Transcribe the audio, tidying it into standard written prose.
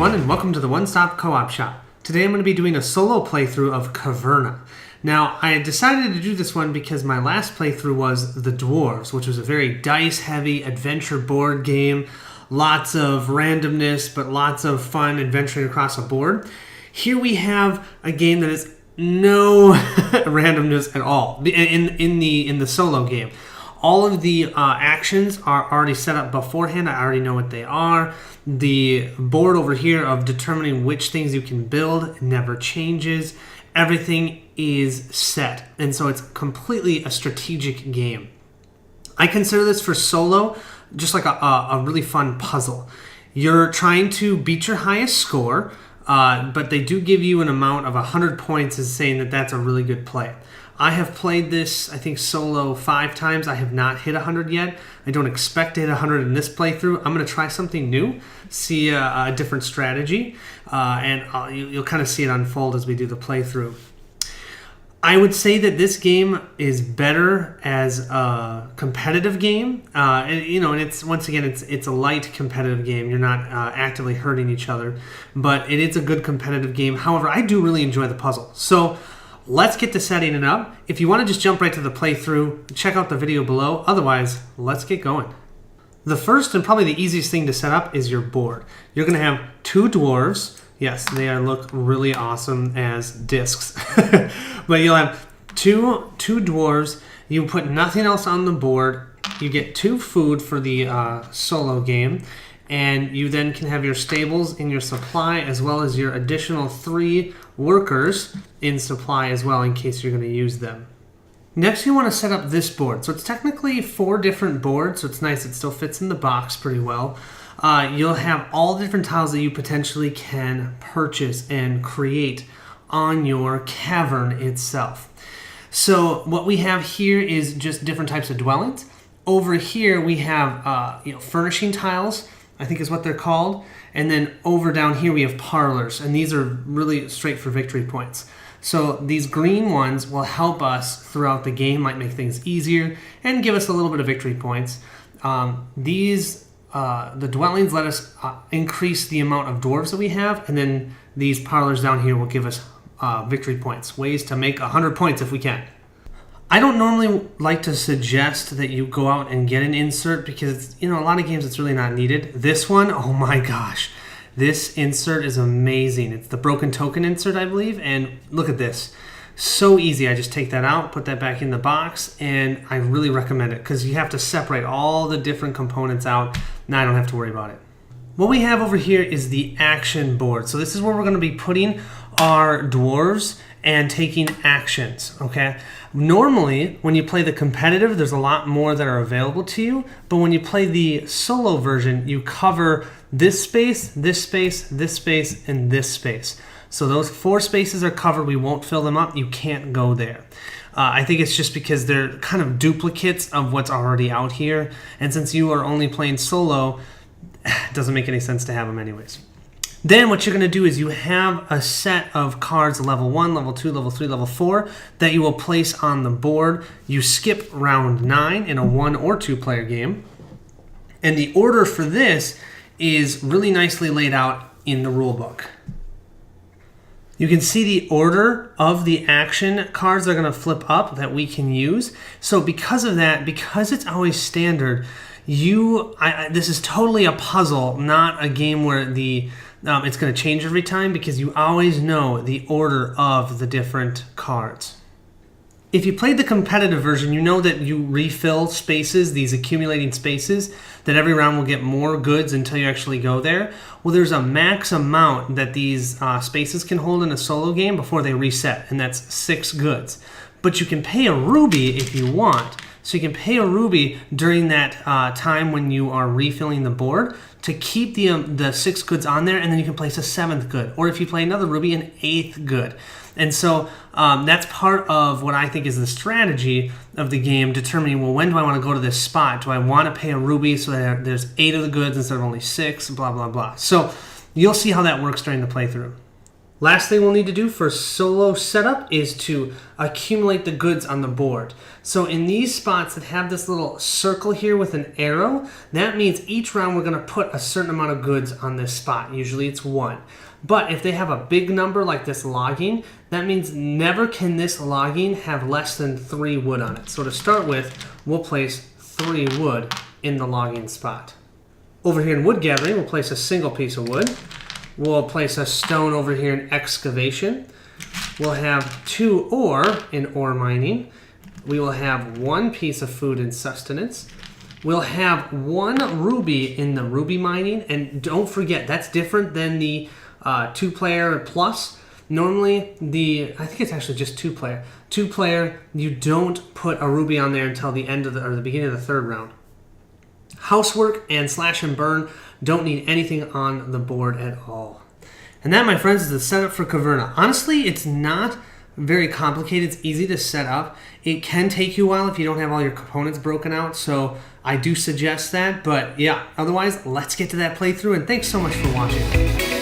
everyone, and welcome to the One Stop Co-op Shop. Today I'm going to be doing a solo playthrough of Caverna. Now, I decided to do this one because my last playthrough was the Dwarves, which was a very dice-heavy adventure board game. Lots of randomness, but lots of fun adventuring across a board. Here we have a game that is no randomness at all in the solo game. All of the actions are already set up beforehand. I already know what they are. The board over here of determining which things you can build never changes. Everything is set. And so it's completely a strategic game. I consider this for solo just like a really fun puzzle. You're trying to beat your highest score, but they do give you an amount of 100 points as saying that that's a really good play. I have played this, I think, solo 5 times. I have not hit 100 yet. I don't expect to hit 100 in this playthrough. I'm going to try something new, see a different strategy, and you'll kind of see it unfold as we do the playthrough. I would say that this game is better as a competitive game. And it's once again, it's a light competitive game. You're not actively hurting each other, but it is a good competitive game. However, I do really enjoy the puzzle. So let's get to setting it up. If you want to just jump right to the playthrough, check out the video below. Otherwise, let's get going. The first and probably the easiest thing to set up is your board. You're going to have 2 dwarves. Yes, they look really awesome as discs. But you'll have two dwarves. You put nothing else on the board. You get 2 food for the solo game. And you then can have your stables in your supply as well as your additional 3 workers in supply as well in case you're going to use them. Next, you want to set up this board. So it's technically 4 different boards, so it's nice. It still fits in the box pretty well. You'll have all the different tiles that you potentially can purchase and create on your cavern itself. So what we have here is just different types of dwellings. Over here we have furnishing tiles, I think is what they're called. And then over down here we have parlors, and these are really straight for victory points. So these green ones will help us throughout the game, might make things easier, and give us a little bit of victory points. The dwellings let us increase the amount of dwarves that we have, and then these parlors down here will give us victory points, ways to make 100 points if we can. I don't normally like to suggest that you go out and get an insert because, a lot of games it's really not needed. This one, oh my gosh, this insert is amazing. It's the broken token insert, I believe, and look at this. So easy. I just take that out, put that back in the box, and I really recommend it because you have to separate all the different components out. Now I don't have to worry about it. What we have over here is the action board. So this is where we're going to be putting our dwarves and taking actions, okay? Normally, when you play the competitive, there's a lot more that are available to you, but when you play the solo version, you cover this space, this space, this space, and this space. So those 4 spaces are covered. We won't fill them up. You can't go there. I think it's just because they're kind of duplicates of what's already out here, and since you are only playing solo, it doesn't make any sense to have them anyways. Then what you're going to do is you have a set of cards, level 1, level 2, level 3, level 4, that you will place on the board. You skip round 9 in a 1 or 2 player game. And the order for this is really nicely laid out in the rule book. You can see the order of the action cards that are going to flip up that we can use. So because of that, because it's always standard, this is totally a puzzle, not a game where it's going to change every time because you always know the order of the different cards. If you played the competitive version, you know that you refill spaces, these accumulating spaces, that every round will get more goods until you actually go there. Well, there's a max amount that these spaces can hold in a solo game before they reset, and that's 6 goods. But you can pay a ruby if you want. So you can pay a ruby during that time when you are refilling the board to keep the 6 goods on there, and then you can place a 7th good. Or if you play another ruby, an 8th good. And so that's part of what I think is the strategy of the game, determining, well, when do I want to go to this spot? Do I want to pay a ruby so that there's 8 of the goods instead of only 6, blah, blah, blah. So you'll see how that works during the playthrough. Last thing we'll need to do for solo setup is to accumulate the goods on the board. So in these spots that have this little circle here with an arrow, that means each round we're going to put a certain amount of goods on this spot. Usually it's 1. But if they have a big number like this logging, that means never can this logging have less than 3 wood on it. So to start with, we'll place 3 wood in the logging spot. Over here in wood gathering, we'll place a single piece of wood. We'll place a stone over here in excavation. We'll have 2 ore in ore mining. We will have 1 piece of food in sustenance. We'll have 1 ruby in the ruby mining. And don't forget, that's different than the 2-player plus. Normally, I think it's actually just 2-player. 2-player, you don't put a ruby on there until the end of the beginning of the 3rd round. Housework and slash and burn don't need anything on the board at all. And that, my friends, is the setup for Caverna. Honestly, it's not very complicated. It's easy to set up. It can take you a while if you don't have all your components broken out, so I do suggest that. But yeah, otherwise, let's get to that playthrough, and thanks so much for watching.